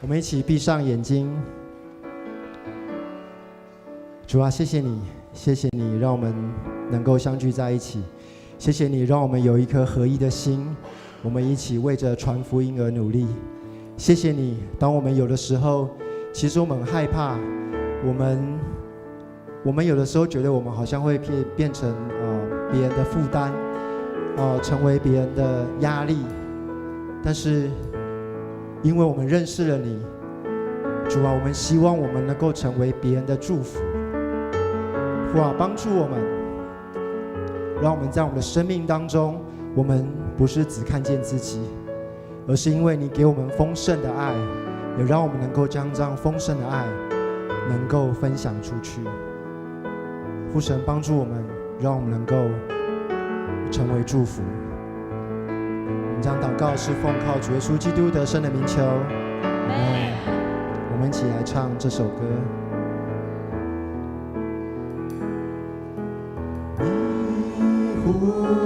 我们一起闭上眼睛。主啊，谢谢你，谢谢你让我们能够相聚在一起，谢谢你让我们有一颗合一的心，我们一起为着传福音而努力。谢谢你，当我们有的时候，其实我们很害怕，我们有的时候觉得我们好像会变成别人的负担，成为别人的压力，但是因为我们认识了你，主啊，我们希望我们能够成为别人的祝福。父啊，帮助我们，让我们在我们的生命当中，我们不是只看见自己，而是因为你给我们丰盛的爱，也让我们能够将这样丰盛的爱能够分享出去。父神，帮助我们，让我们能够成为祝福。我们将祷告是奉靠主耶稣基督得胜的名求。我们一起来唱这首歌。你呼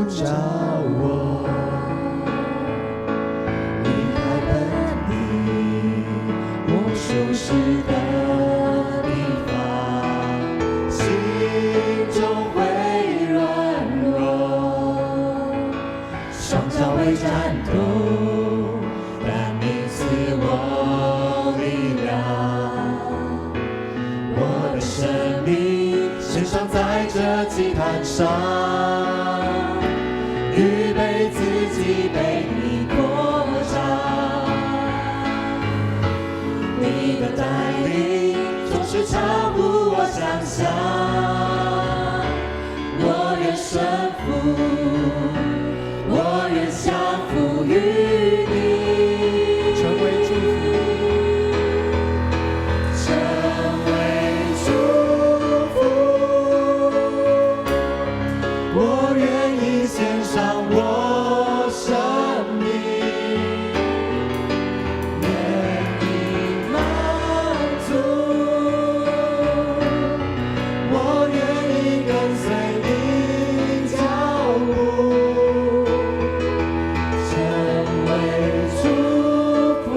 召我离开本地，我熟悉的地方，心中会软弱，双脚会颤抖，但你赐我力量，我的生命献上在这祭坛上，预备自己被你扩张，你的带领总是超乎我想象，我愿顺服，我愿降服于你，成为祝福，成为祝福，我愿意献上我生命，愿意满足，我愿意跟随你脚步，成为祝福，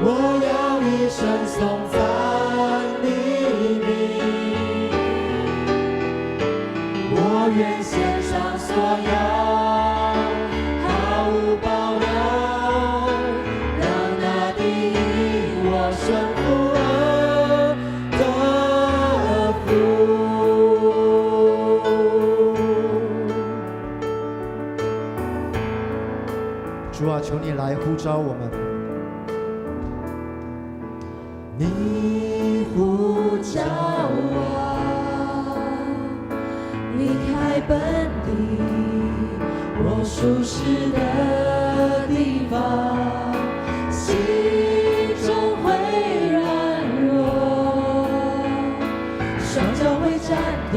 我要一生颂赞你名，我愿献上所有，毫无保留，让那地因我顺服而得福。主啊，求你来呼召我们。你呼召我离开本地，我熟悉的地方，心中会软弱，双脚会颤抖，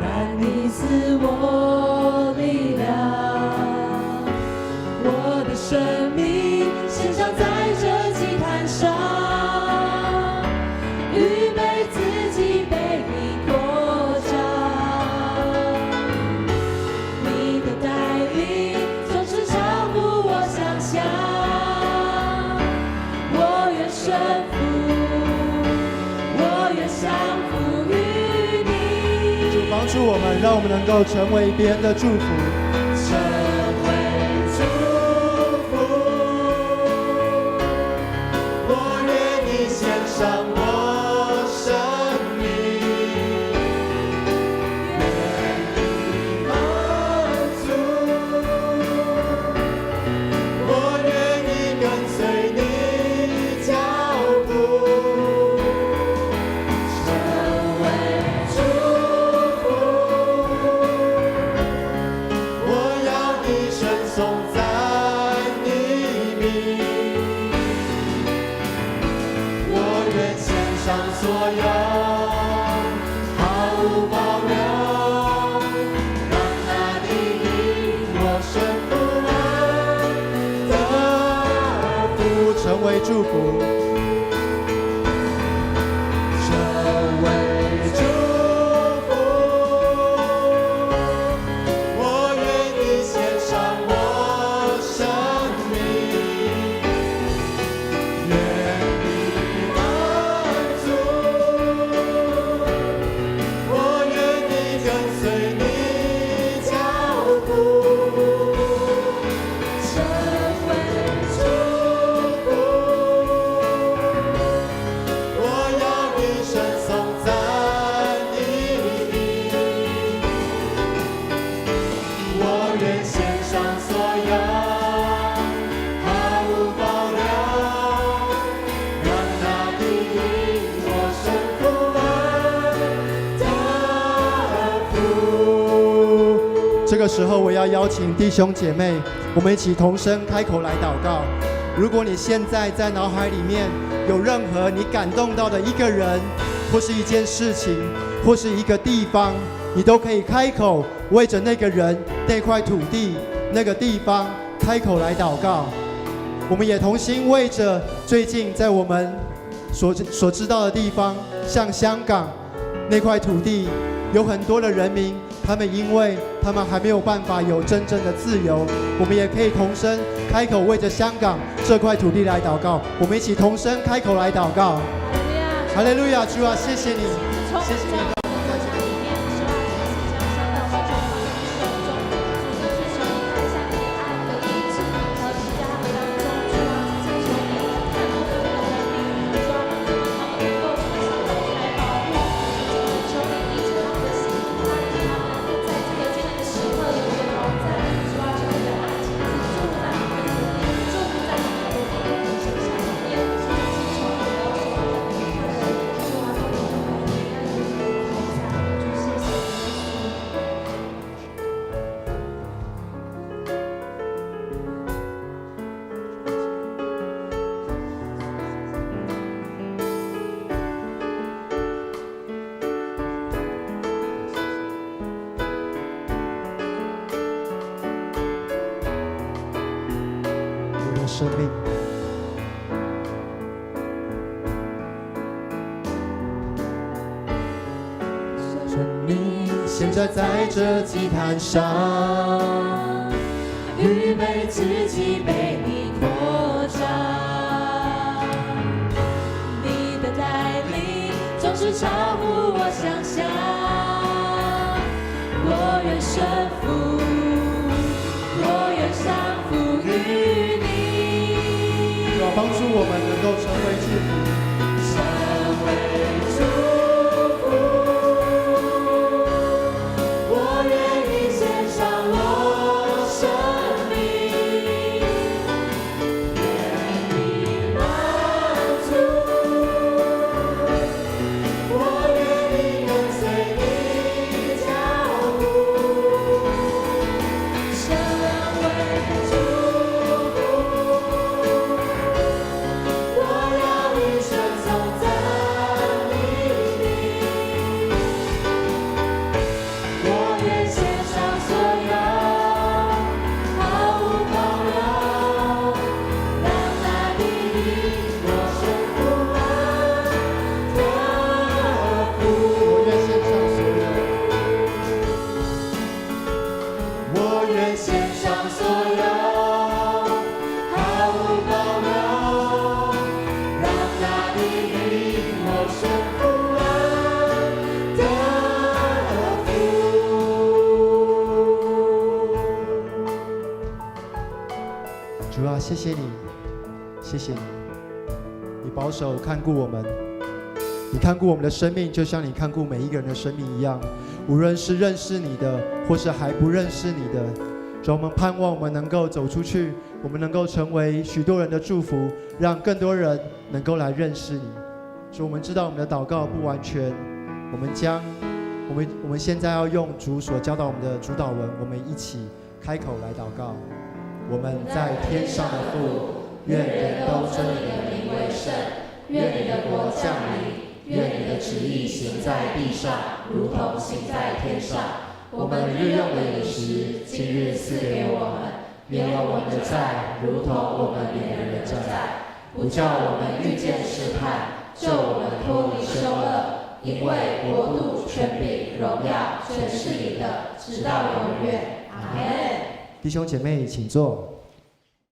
但你赐我力量，我的生命献上在这祭坛上，预备自己被你扩张，你的带领总是超乎我想象，我愿顺服，我愿降服于你。主帮助我们，让我们能够成为别人的祝福，成为祝福，我愿意献上我生命，愿意满足，我愿意跟随你脚步，成为祝福，我要一生颂赞你名，我愿献上所有，毫无保留，让那地因我顺服而得福，成为祝福，成为祝福，我愿意献上我生命，个时候，我要邀请弟兄姐妹，我们一起同声开口来祷告。如果你现在在脑海里面有任何你感动到的一个人，或是一件事情，或是一个地方，你都可以开口为着那个人、那块土地、那个地方开口来祷告。我们也同心为着最近在我们所知道的地方，像香港那块土地，有很多的人民，他们因为他们还没有办法有真正的自由，我们也可以同声开口为着香港这块土地来祷告。我们一起同声开口来祷告。哈利路亚，主啊，谢谢你，谢谢你。生命，生命现在在这祭坛上，预备自己被你扩张。你的带领总是超乎我想象，我愿顺服，我愿降服于你。帮助我们能够成为祝福，成为祝福。我愿意献上我生命，愿意满足。我愿意跟随你脚步，成为祝福。主啊，谢谢你，谢谢你，你保守看顾我们，你看顾我们的生命，就像你看顾每一个人的生命一样。无论是认识你的，或是还不认识你的，主，我们盼望我们能够走出去，我们能够成为许多人的祝福，让更多人能够来认识你。主，我们知道我们的祷告不完全，我们现在要用主所教导我们的主导文，我们一起开口来祷告。我们在天上的父，愿人都尊你的名为圣，愿你的国降临，愿你的旨意行在地上，如同行在天上。我们日用的饮食，今日赐给我们，免了我们的债，如同我们免了人的债，不叫我们遇见试探，救我们脱离凶恶。因为国度、权柄、荣耀，全是你的，直到永远。阿们。弟兄姐妹，请坐。